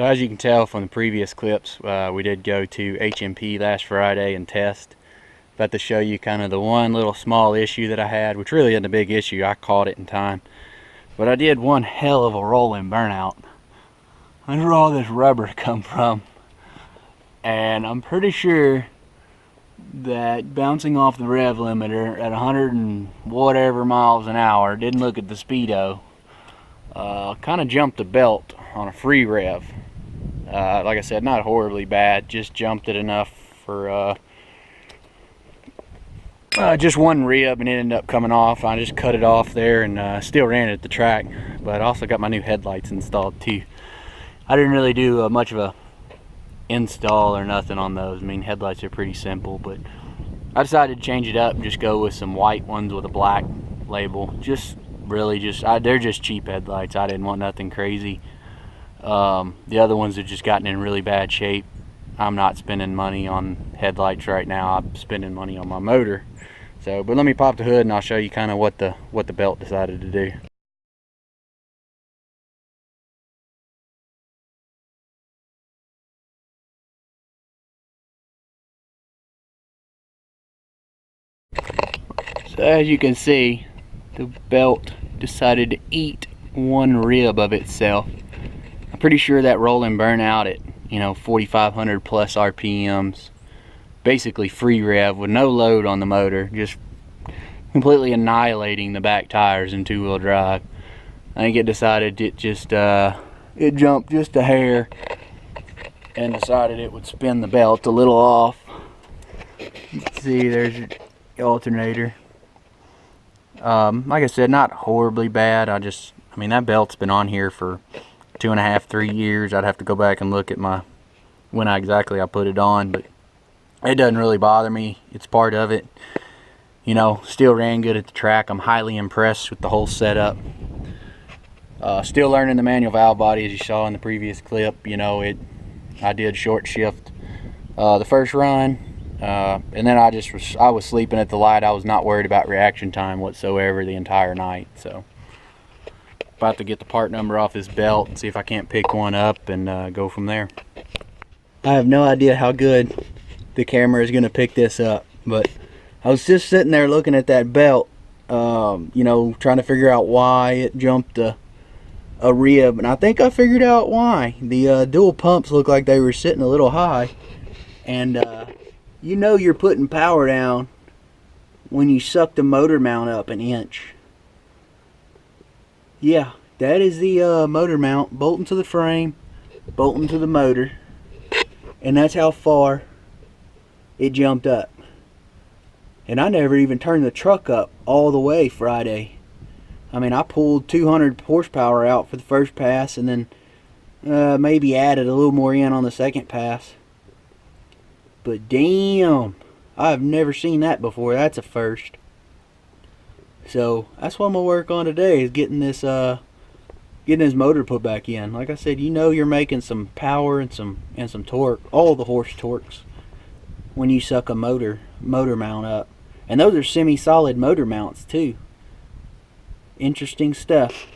So as you can tell from the previous clips, we did go to HMP last Friday and test. About to show you kind of the one little small issue that I had, which really isn't a big issue. I caught it in time. But I did one hell of a rolling burnout. That's where all this rubber come from. And I'm pretty sure that bouncing off the rev limiter at 100 and whatever miles an hour, didn't look at the speedo, kind of jumped the belt on a free rev. Like I said, not horribly bad, just jumped it enough for just one rib, and it ended up coming off. I just cut it off there and still ran it at the track, but I also got my new headlights installed too. I didn't really do much of a install or nothing on those. I mean, headlights are pretty simple, but I decided to change it up and just go with some white ones with a black label. They're just cheap headlights. I didn't want nothing crazy. The other ones have just gotten in really bad shape. I'm not spending money on headlights right now. I'm spending money on my motor. But let me pop the hood and I'll show you kind of what the belt decided to do. So as you can see, the belt decided to eat one rib of itself. I'm pretty sure that rolling burnout at 4,500 plus RPMs, basically free rev with no load on the motor, just completely annihilating the back tires in two-wheel drive. I think it decided it jumped just a hair and decided it would spin the belt a little off. You can see there's your alternator. Like I said, not horribly bad. I mean, that belt's been on here for 2.5, 3 years. I'd have to go back and look at when exactly I put it on, but it doesn't really bother me. It's part of it. Still ran good at the track. I'm highly impressed with the whole setup. Still learning the manual valve body, as you saw in the previous clip. I did short shift the first run, and then I was sleeping at the light. I was not worried about reaction time whatsoever the entire night. So about to get the part number off this belt and see if I can't pick one up and go from there. I have no idea how good the camera is going to pick this up, but I was just sitting there looking at that belt, trying to figure out why it jumped a rib, and I think I figured out why. The dual pumps look like they were sitting a little high, and you're putting power down when you suck the motor mount up an inch. Yeah, that is the motor mount bolting to the frame, bolting to the motor, and that's how far it jumped up. And I never even turned the truck up all the way Friday. I mean, I pulled 200 horsepower out for the first pass, and then maybe added a little more in on the second pass. But damn, I've never seen that before. That's a first. So that's what I'm gonna work on today, is getting this motor put back in. Like I said, you're making some power and some torque, all the horse torques, when you suck a motor mount up. And those are semi-solid motor mounts too. Interesting stuff.